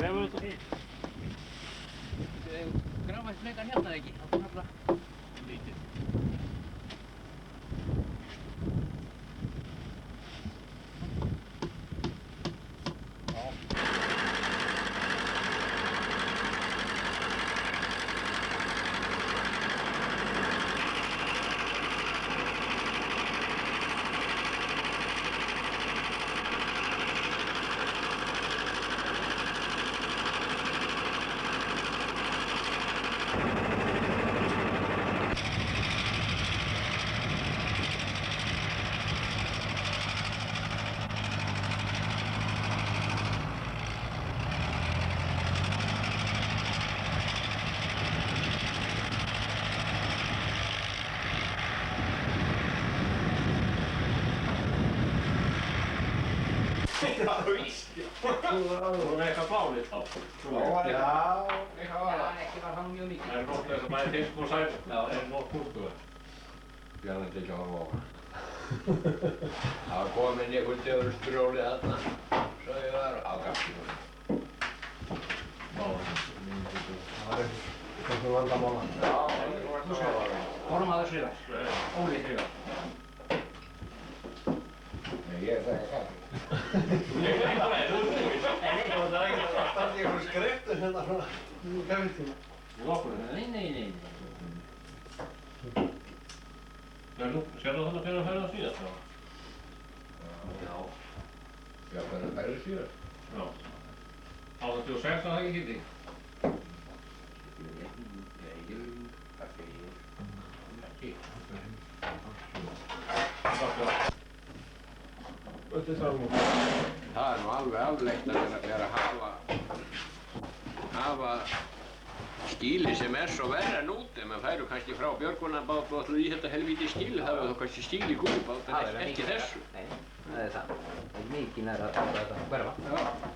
grefur þetta? Grafa þessi leika hérna ekki, það er náttúrulega lítið. Hún er eitthvað blálit þá? Já, eitthvað var það. Ekki var hann mjög mikið. Það er gott þess að bæði fisk og sæl. Það er nóg kúrtuð. Bjarni ekki að horfa á hann. Það var komin einhvern döður strjólið þarna. Svo ég var á gaffinu. Það var einhvern vandamála. Já, einhvern vandamála. Formaður Skriðar. Óli Skriðar. Nei, ég er það ekki kaffi. Nei, það er ekki það. Það er einhver skriftur hérna svona í kaffitíma. Í lokkunum? Nei. Sérðu þarna fyrir að færa það síðast? Já. Já, hvernig færðu síðast? Já. 86 það ekki hitti? Ekki. Það er nú alveg afleitt að vera að hafa skýli sem er svo verra en út. Ef maður færu kannski frá björgunarbát og ætlaði í þetta helvíti skýli, það verður þá kannski skýli í gúlubát en ekki þessu. Nei, það er það. Það er mikið nær að þetta hverfa. Já.